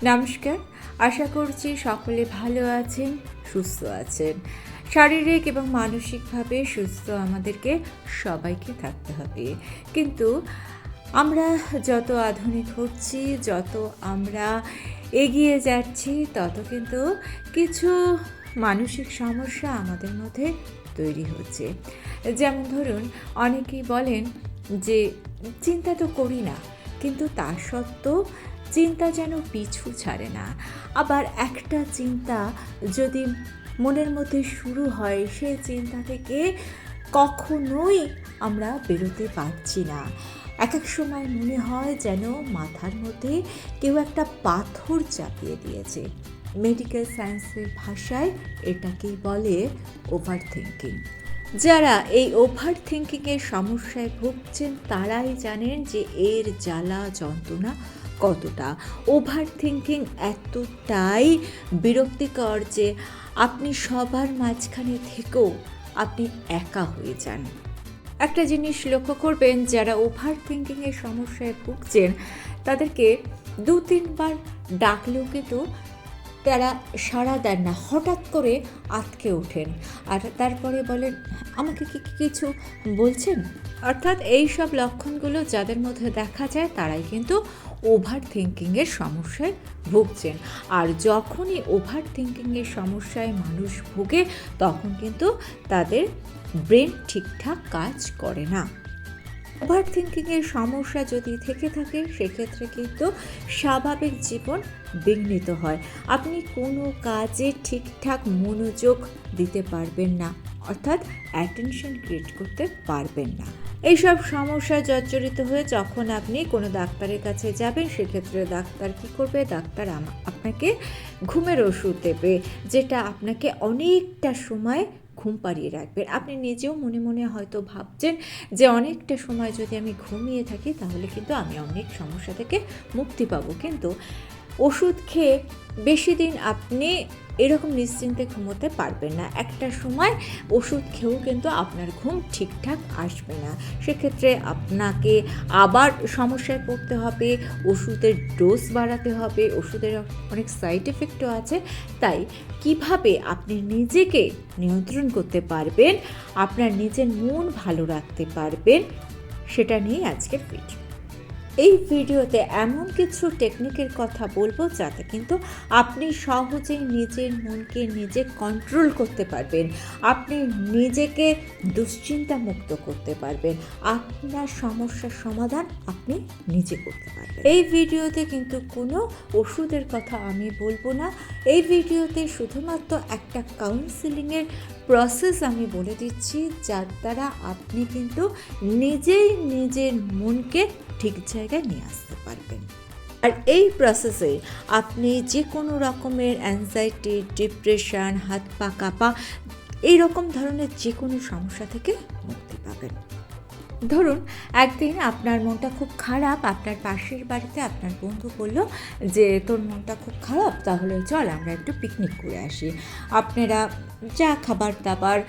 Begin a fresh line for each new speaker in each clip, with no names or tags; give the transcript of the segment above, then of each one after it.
নমস্কার, আশা করছি সকলে ভালো আছেন, সুস্থ আছেন। শারীরিক এবং মানসিকভাবে সুস্থ আমাদেরকে সবাইকে থাকতে হবে। কিন্তু আমরা যত আধুনিক হচ্ছি, যত আমরা এগিয়ে যাচ্ছি, তত কিন্তু কিছু মানসিক সমস্যা আমাদের মধ্যে তৈরি হচ্ছে। যেমন ধরুন, অনেকেই বলেন যে চিন্তা তো করি না, কিন্তু তা সত্ত্বেও চিন্তা যেন পিছু ছাড়ে না। আবার একটা চিন্তা যদি মনের মধ্যে শুরু হয়, সেই চিন্তা থেকে কখনোই আমরা বেরোতে পারছি না। এক সময় মনে হয় যেন মাথার মধ্যে কেউ একটা পাথর চাপিয়ে দিয়েছে। মেডিকেল সায়েন্সের ভাষায় এটাকেই বলে ওভার থিঙ্কিং। যারা এই ওভার থিঙ্কিংয়ের সমস্যায় ভুগছেন তারাই জানেন যে এর জ্বালা যন্ত্রণা কতটা। ওভার থিঙ্কিং এতটাই বিরক্তিকর যে আপনি সবার মাঝখানে থেকেও আপনি একা হয়ে যান। একটা জিনিস লক্ষ্য করবেন, যারা ওভার থিঙ্কিংয়ের সমস্যায় ভুগছেন তাদেরকে 2-3 বার ডাকলেও কিন্তু তারা সাড়া দেন না, হঠাৎ করে আটকে ওঠেন আর তারপরে বলেন, আমাকে কি কিছু বলছেন? অর্থাৎ এই সব লক্ষণগুলো যাদের মধ্যে দেখা যায় তারাই কিন্তু ওভার থিঙ্কিংয়ের সমস্যায় ভুগছেন। আর যখনই ওভার থিঙ্কিংয়ের সমস্যায় মানুষ ভোগে তখন কিন্তু তাদের ব্রেন ঠিকঠাক কাজ করে না। ওভার থিঙ্কিংয়ের সমস্যা যদি থেকে থাকে সেক্ষেত্রে কিন্তু স্বাভাবিক জীবন বিঘ্নিত হয়। আপনি কোনো কাজে ঠিকঠাক মনোযোগ দিতে পারবেন না, অর্থাৎ অ্যাটেনশন ক্রিয়েট করতে পারবেন না। এইসব সমস্যা জর্জরিত হয়ে যখন আপনি কোনো ডাক্তারের কাছে যাবেন, সেক্ষেত্রে ডাক্তার কী করবে? ডাক্তার আপনাকে ঘুমের ওষুধ দেবে, যেটা আপনাকে অনেকটা সময় ঘুম পাড়িয়ে রাখবেন। আপনি নিজেও মনে মনে হয়তো ভাবছেন যে অনেকটা সময় যদি আমি ঘুমিয়ে থাকি তাহলে কিন্তু আমি অনেক সমস্যা থেকে মুক্তি পাবো। কিন্তু ওষুধ খেয়ে বেশি দিন আপনি এরকম নিশ্চিন্তে ঘুমোতে পারবেন না। একটা সময় ওষুধ খেয়েও কিন্তু আপনার ঘুম ঠিকঠাক আসবে না। সেক্ষেত্রে আপনাকে আবার সমস্যায় পড়তে হবে, ওষুধের ডোজ বাড়াতে হবে, ওষুধের অনেক সাইড এফেক্টও আছে। তাই কিভাবে আপনি নিজেকে নিয়ন্ত্রণ করতে পারবেন, আপনার নিজের মন ভালো রাখতে পারবেন, সেটা নিয়ে আজকের ভিডিও। এই ভিডিওতে এমন কিছু টেকনিকের কথা বলবো যাতে কিন্তু আপনি সহজেই নিজের মনকে নিজে কন্ট্রোল করতে পারবেন, আপনি নিজেকে দুশ্চিন্তা মুক্ত করতে পারবেন, আপনার সমস্যার সমাধান আপনি নিজে করতে পারবেন। এই ভিডিওতে কিন্তু কোনো ওষুধের কথা আমি বলবো না। এই ভিডিওতে শুধুমাত্র একটা কাউন্সেলিংয়ের প্রসেস আমি বলে দিচ্ছি, যার দ্বারা আপনি কিন্তু নিজেই নিজের মনকে ঠিক জায়গায় নিয়ে আসতে পারবেন। আর এই প্রসেসে আপনি যে কোনো রকমের অ্যাংজাইটি, ডিপ্রেশন, হাত পা কাঁপা, এইরকম ধরনের যে কোনো সমস্যা থেকে মুক্তি পাবেন। ধরুন একদিন আপনার মনটা খুব খারাপ, আপনার পাশের বাড়িতে আপনার বন্ধু বলল যে তোর মনটা খুব খারাপ, তাহলে চল আমরা একটু পিকনিক করে আসি। আপনারা যা খাবার দাবার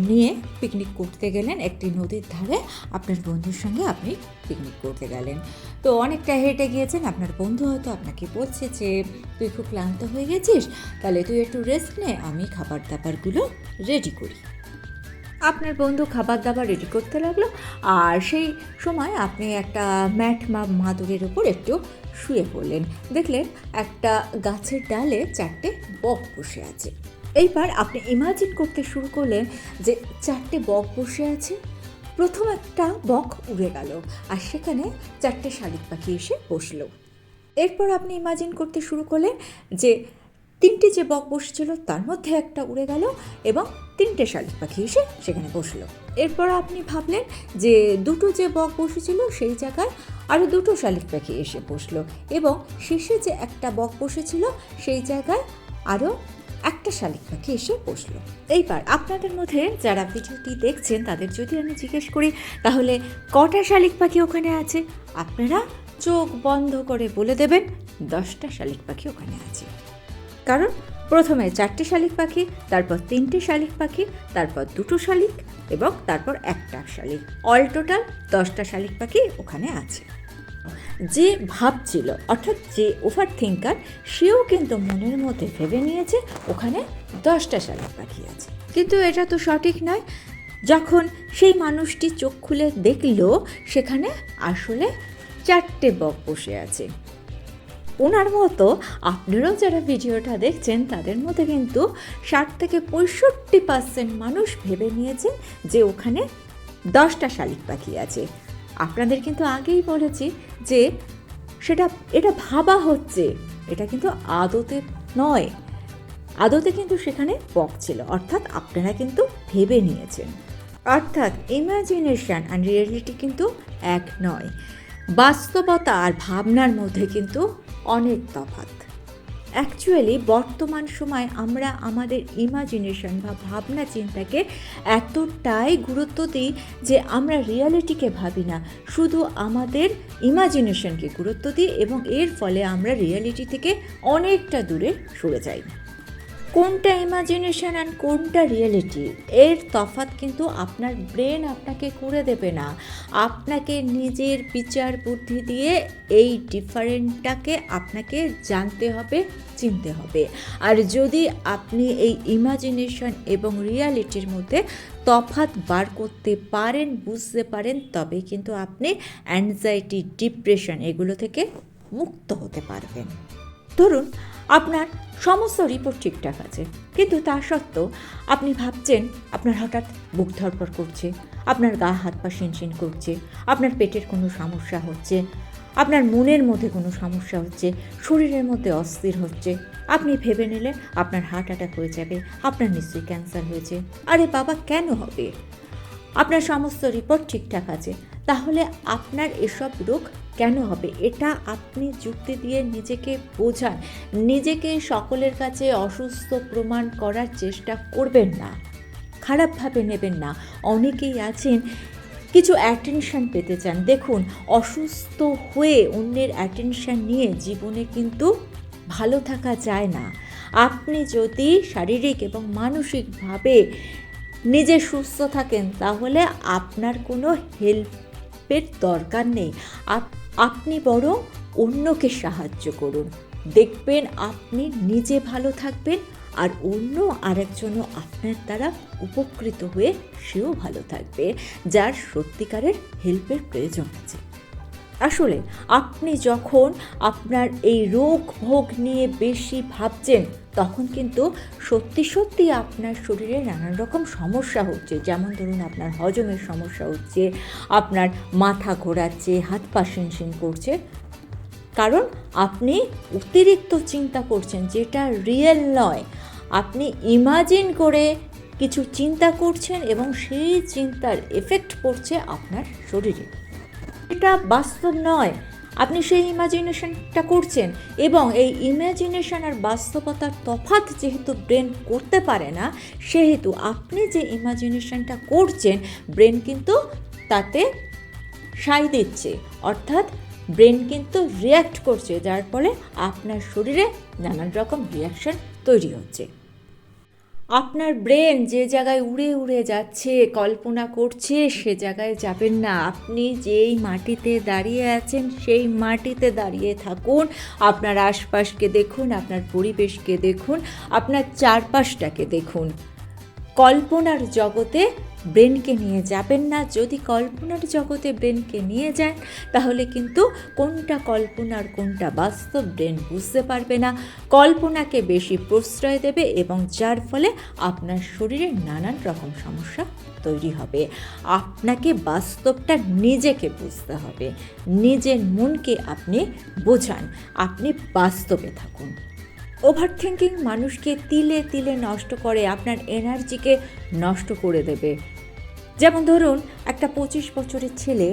নিয়ে পিকনিক করতে গেলেন একটি নদীর ধারে। আপনার বন্ধুর সঙ্গে আপনি পিকনিক করতে গেলেন, তো অনেকটা হেঁটে গিয়েছেন। আপনার বন্ধু হয়তো আপনাকে বলছে যে তুই খুব ক্লান্ত হয়ে গেছিস, তাহলে তুই একটু রেস্ট নে, আমি খাবার দাবারগুলো রেডি করি। আপনার বন্ধু খাবার দাবার রেডি করতে লাগলো, আর সেই সময় আপনি একটা ম্যাট বা মাদুরের ওপর একটু শুয়ে পড়লেন। দেখলেন একটা গাছের ডালে 4টে বক বসে আছে। এইবার আপনি ইমাজিন করতে শুরু করলেন যে 4টে বক বসে আছে। প্রথম একটা বক উড়ে গেল আর সেখানে 4টে শালিক পাখি এসে বসলো। এরপর আপনি ইমাজিন করতে শুরু করলেন যে 3টে যে বক বসেছিল তার মধ্যে একটা উড়ে গেল এবং 3টে শালিক পাখি এসে সেখানে বসলো। এরপর আপনি ভাবলেন যে 2টো যে বক বসেছিল সেই জায়গায় আরও 2টো শালিক পাখি এসে বসলো এবং শেষে যে একটা বক বসেছিল সেই জায়গায় আরও একটা শালিক পাখি এসে বসলো। এইবার আপনাদের মধ্যে যারা ভিডিওটি দেখছেন তাদের যদি আমি জিজ্ঞেস করি তাহলে কটা শালিক পাখি ওখানে আছে, আপনারা চোখ বন্ধ করে বলে দেবেন 10টা শালিক পাখি ওখানে আছে। কারণ প্রথমে 4টে শালিক পাখি, তারপর 3টে শালিক পাখি, তারপর 2টো শালিক এবং তারপর একটা শালিক, অল টোটাল 10টা শালিক পাখি ওখানে আছে। যে ভাবছিল, অর্থাৎ যে ওভার থিঙ্কার, সেও কিন্তু মনের মধ্যে ভেবে নিয়েছে ওখানে 10টা শালিক পাখি আছে। কিন্তু এটা তো সঠিক নয়। যখন সেই মানুষটি চোখ খুলে দেখল সেখানে আসলে 4টে বক বসে আছে। ওনার মতো আপনারাও যারা ভিডিওটা দেখছেন তাদের মধ্যে কিন্তু 60 থেকে 65% মানুষ ভেবে নিয়েছেন যে ওখানে 10টা শালিক পাখি আছে। আপনাদের কিন্তু আগেই বলেছি যে এটা ভাবা হচ্ছে, এটা কিন্তু আদতে নয়। আদতে কিন্তু সেখানে বক ছিল, অর্থাৎ আপনারা কিন্তু ভেবে নিয়েছেন। অর্থাৎ ইমাজিনেশন আর রিয়েলিটি কিন্তু এক নয়। বাস্তবতা আর ভাবনার মধ্যে কিন্তু অনেক তফাৎ। অ্যাকচুয়ালি বর্তমান সময় আমরা আমাদের ইমাজিনেশন বা ভাবনা চিন্তাকে এতটাই গুরুত্ব দিই যে আমরা রিয়ালিটিকে ভাবি না, শুধু আমাদের ইমাজিনেশনকে গুরুত্ব দিই, এবং এর ফলে আমরা রিয়ালিটি থেকে অনেকটা দূরে সরে যাই। কোনটা ইমাজিনেশন আর কোনটা রিয়েলিটি, এর তফাৎ কিন্তু আপনার ব্রেন আপনাকে করে দেবে না। আপনাকে নিজের বিচার বুদ্ধি দিয়ে এই ডিফারেন্টটাকে আপনাকে জানতে হবে, চিনতে হবে। আর যদি আপনি এই ইমাজিনেশন এবং রিয়ালিটির মধ্যে তফাৎ বার করতে পারেন, বুঝতে পারেন, তবে কিন্তু আপনি অ্যাংজাইটি, ডিপ্রেশন এগুলো থেকে মুক্ত হতে পারবেন। ধরুন আপনার সমস্ত রিপোর্ট ঠিকঠাক আছে, কিন্তু তা সত্ত্বেও আপনি ভাবছেন আপনার হঠাৎ বুক ধড়ফড় করছে, আপনার গা হাত পা শিনশিন করছে, আপনার পেটের কোনো সমস্যা হচ্ছে, আপনার মনের মধ্যে কোনো সমস্যা হচ্ছে, শরীরের মধ্যে অস্থির হচ্ছে। আপনি ভেবে নিলেন আপনার হার্ট অ্যাটাক হয়ে যাবে, আপনার নিশ্চয়ই ক্যান্সার হয়েছে। আরে বাবা, কেন হবে? আপনার সমস্ত রিপোর্ট ঠিকঠাক আছে, তাহলে আপনার এসব রোগ কেন হবে? এটা আপনি যুক্তি দিয়ে নিজেকে বোঝান। নিজেকে সকলের কাছে অসুস্থ প্রমাণ করার চেষ্টা করবেন না, খারাপভাবে নেবেন না। অনেকেই আছেন কিছু অ্যাটেনশন পেতে চান। দেখুন, অসুস্থ হয়ে অন্যের অ্যাটেনশন নিয়ে জীবনে কিন্তু ভালো থাকা যায় না। আপনি যদি শারীরিক এবং মানসিকভাবে নিজে সুস্থ থাকেন তাহলে আপনার কোনো হেল্পের দরকার নেই। আপনি বরং অন্যকে সাহায্য করুন, দেখবেন আপনি নিজে ভালো থাকবেন, আর অন্য আরেকজনও আপনার দ্বারা উপকৃত হয়ে সেও ভালো থাকবে, যার সত্যিকারের হেল্পের প্রয়োজন আছে। আসলে আপনি যখন আপনার এই রোগ ভোগ নিয়ে বেশি ভাবছেন, তখন কিন্তু সত্যি সত্যি আপনার শরীরে নানান রকম সমস্যা হচ্ছে। যেমন ধরুন, আপনার হজমের সমস্যা হচ্ছে, আপনার মাথা ঘোরাচ্ছে, হাত পা শিনশিন করছে, কারণ আপনি অতিরিক্ত চিন্তা করছেন, যেটা রিয়েল নয়। আপনি ইমাজিন করে কিছু চিন্তা করছেন এবং সেই চিন্তার এফেক্ট পড়ছে আপনার শরীরে। এটা বাস্তব নয়, আপনি সেই ইমাজিনেশনটা করছেন, এবং এই ইমাজিনেশন আর বাস্তবতার তফাৎ যেহেতু ব্রেন করতে পারে না, সেহেতু আপনি যে ইমাজিনেশনটা করছেন ব্রেন কিন্তু তাতে সায় দিচ্ছে, অর্থাৎ ব্রেন কিন্তু রিয়্যাক্ট করছে, যার ফলে আপনার শরীরে নানান রকম রিয়াকশন তৈরি হচ্ছে। আপনার ব্রেন যে জায়গায় উড়ে উড়ে যাচ্ছে, কল্পনা করছে, সে জায়গায় যাবেন না। আপনি যেই মাটিতে দাঁড়িয়ে আছেন সেই মাটিতে দাঁড়িয়ে থাকুন। আপনার আশপাশকে দেখুন, আপনার পরিবেশকে দেখুন, আপনার চারপাশটাকে দেখুন। কল্পনার জগতে ব্রেনকে নিয়ে যাবেন না। যদি কল্পনার জগতে ব্রেনকে নিয়ে যান তাহলে কিন্তু কোনটা কল্পনার কোনটা বাস্তব ব্রেন বুঝতে পারবে না, কল্পনাকে বেশি প্রশ্রয় দেবে, এবং যার ফলে আপনার শরীরে নানান রকম সমস্যা তৈরি হবে। আপনাকে বাস্তবটা নিজেকে বুঝতে হবে, নিজের মনকে আপনি বোঝান, আপনি বাস্তবে থাকুন। ওভার থিঙ্কিং মানুষকে তিলে তিলে নষ্ট করে, আপনার এনার্জিকে নষ্ট করে দেবে। যেমন ধরুন, একটা 25 বছরের ছেলে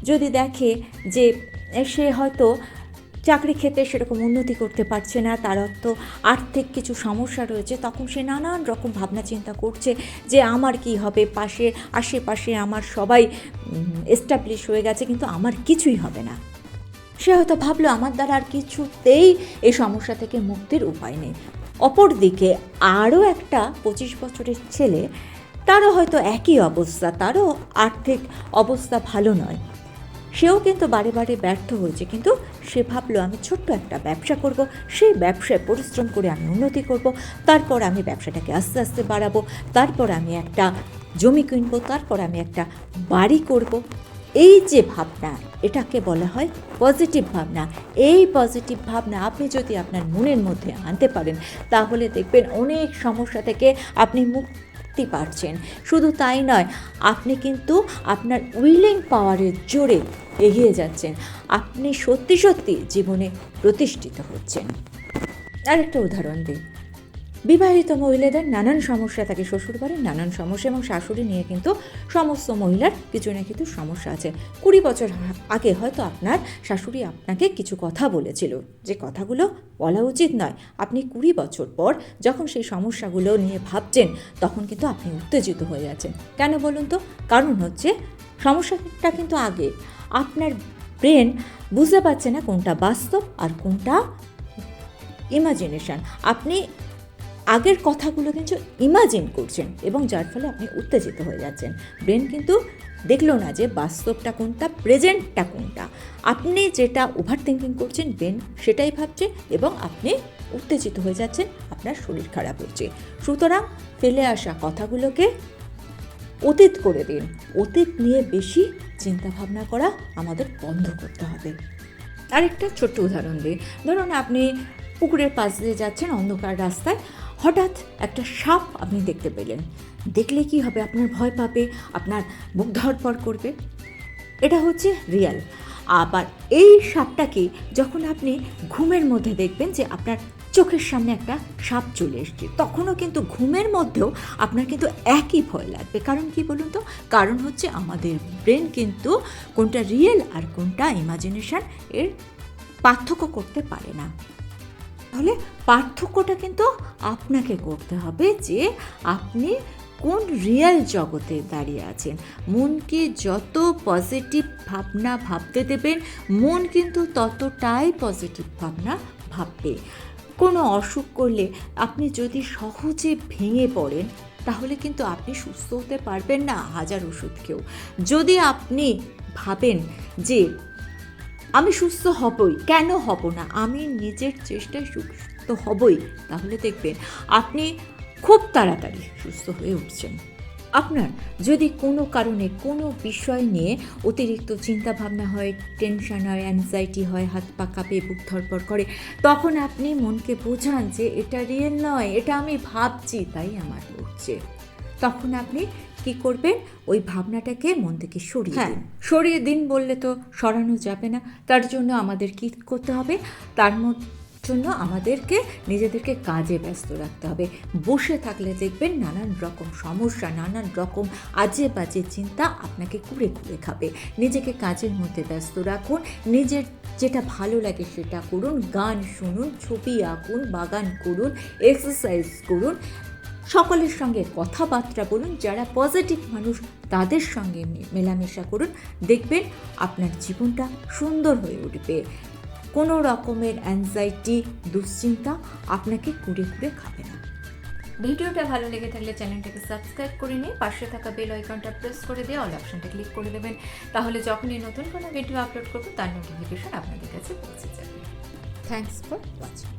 যদি দেখে যে সে হয়তো চাকরি ক্ষেত্রে সেরকম উন্নতি করতে পারছে না, তার তো আর্থিক কিছু সমস্যা রয়েছে, তখন সে নানান রকম ভাবনা চিন্তা করছে যে আমার কি হবে, আশেপাশে আমার সবাই এস্টাবলিশ হয়ে গেছে, কিন্তু আমার কিছুই হবে না। সে হয়তো ভাবলো আমার দ্বারা আর কিছুতেই এই সমস্যা থেকে মুক্তির উপায় নেই। অপরদিকে আরও একটা 25 বছরের ছেলে, তারও হয়তো একই অবস্থা, তারও আর্থিক অবস্থা ভালো নয়। সেও কিন্তু বারে বারে ব্যর্থ হয়েছে, কিন্তু সে ভাবলো আমি ছোট্ট একটা ব্যবসা করব, সেই ব্যবসায় পরিশ্রম করে আমি উন্নতি করব, তারপর আমি ব্যবসাটাকে আস্তে আস্তে বাড়াবো, তারপর আমি একটা জমি কিনবো, তারপর আমি একটা বাড়ি করব। এই যে ভাবনা, এটাকে বলা হয় পজিটিভ ভাবনা। এই পজিটিভ ভাবনা আপনি যদি আপনার মনের মধ্যে আনতে পারেন, তাহলে দেখবেন অনেক সমস্যা থেকে আপনি মুক্তি পাচ্ছেন। শুধু তাই নয়, আপনি কিন্তু আপনার উইলিং পাওয়ারের জোরে এগিয়ে যাচ্ছেন, আপনি সত্যি সত্যি জীবনে প্রতিষ্ঠিত হচ্ছেন। আরেকটা উদাহরণ দিই, বিবাহিত মহিলাদের নানান সমস্যা থাকে, শ্বশুরবাড়ির নানান সমস্যা, এবং শাশুড়ি নিয়ে কিন্তু সমস্ত মহিলার কিছু না কিছু সমস্যা আছে। 20 বছর আগে হয়তো আপনার শাশুড়ি আপনাকে কিছু কথা বলেছিল, যে কথাগুলো বলা উচিত নয়। আপনি 20 বছর পর যখন সেই সমস্যাগুলো নিয়ে ভাবছেন, তখন কিন্তু আপনি উত্তেজিত হয়ে যাচ্ছেন। কেন বলুন তো? কারণ হচ্ছে সমস্যাটা কিন্তু আগে আপনার ব্রেন বুঝতে পারছে না কোনটা বাস্তব আর কোনটা ইমাজিনেশন। আপনি আগের কথাগুলো কিন্তু ইমাজিন করছেন, এবং যার ফলে আপনি উত্তেজিত হয়ে যাচ্ছেন। ব্রেন কিন্তু দেখলো না যে বাস্তবটা কোনটা, প্রেজেন্টটা কোনটা। আপনি যেটা ওভার থিঙ্কিং করছেন, ব্রেন সেটাই ভাবছে, এবং আপনি উত্তেজিত হয়ে যাচ্ছেন, আপনার শরীর খারাপ হচ্ছে। সুতরাং ফেলে আসা কথাগুলোকে অতীত করে দিন। অতীত নিয়ে বেশি চিন্তাভাবনা করা আমাদের বন্ধ করতে হবে। আরেকটা ছোট্ট উদাহরণ দিই, ধরুন আপনি পুকুরের পাশ দিয়ে যাচ্ছেন অন্ধকার রাস্তায়, হঠাৎ একটা সাপ আপনি দেখতে পেলেন। দেখলে কি হবে? আপনার ভয় পাবে, আপনার বুক ধড়ফড় করবে। এটা হচ্ছে রিয়াল। আবার এই সাপটাকে যখন আপনি ঘুমের মধ্যে দেখবেন যে আপনার চোখের সামনে একটা সাপ চলে এসছে, তখনও কিন্তু ঘুমের মধ্যেও আপনার কিন্তু একই ভয় লাগবে। কারণ কি বলুন তো? কারণ হচ্ছে আমাদের ব্রেন কিন্তু কোনটা রিয়েল আর কোনটা ইমাজিনেশন এর পার্থক্য করতে পারে না। তাহলে পার্থক্যটা কিন্তু আপনাকে করতে হবে, যে আপনি কোন রিয়েল জগতে দাঁড়িয়ে আছেন। মনকে যত পজিটিভ ভাবনা ভাবতে দেবেন, মন কিন্তু ততটাই পজিটিভ ভাবনা ভাববে। কোনো অসুখ করলে আপনি যদি সহজে ভেঙে পড়েন, তাহলে কিন্তু আপনি সুস্থ হতে পারবেন না হাজার ওষুধ খেয়েও। যদি আপনি ভাবেন যে আমি সুস্থ হবই, কেন হব না, আমি নিজের চেষ্টায় সুস্থ হবই, তাহলে দেখবেন আপনি খুব তাড়াতাড়ি সুস্থ হয়ে উঠছেন। আপনার যদি কোনো কারণে কোনো বিষয় নিয়ে অতিরিক্ত চিন্তাভাবনা হয়, টেনশন হয়, অ্যাংজাইটি হয়, হাত পা কাঁপে, বুক ধড়ফড় করে, তখন আপনি মনকে বোঝান যে এটা রিয়েল নয়, এটা আমি ভাবছি তাই আমার হচ্ছে। তখন আপনি কি করবেন? ওই ভাবনাটাকে মন থেকে সরিয়ে দিন বললে তো সরানো যাবে না। তার জন্য আমাদের কি করতে হবে? তার জন্য আমাদেরকে নিজেদেরকে কাজে ব্যস্ত রাখতে হবে। বসে থাকলে দেখবেন নানান রকম সমস্যা, নানান রকম আজে বাজে চিন্তা আপনাকে কুড়ে কুড়ে খাবে। নিজেকে কাজের মধ্যে ব্যস্ত রাখুন, নিজের যেটা ভালো লাগে সেটা করুন, গান শুনুন, ছবি আঁকুন, বাগান করুন, এক্সারসাইজ করুন, সকলের সঙ্গে কথাবার্তা বলুন, যারা পজিটিভ মানুষ তাদের সঙ্গে মেলামেশা করুন। দেখবেন আপনার জীবনটা সুন্দর হয়ে উঠবে। কোনো রকমের অ্যাংজাইটি, দুশ্চিন্তা আপনাকে কুড়ে কুড়ে খাবে না। ভিডিওটা ভালো লেগে থাকলে চ্যানেলটাকে সাবস্ক্রাইব করে নিয়ে পাশে থাকা বেল আইকনটা প্রেস করে দিয়ে অল অপশনটা ক্লিক করে দেবেন। তাহলে যখনই নতুন কোনো ভিডিও আপলোড করবো, তার নোটিফিকেশন আপনাদের কাছে পৌঁছে যাবে। Thanks for watching.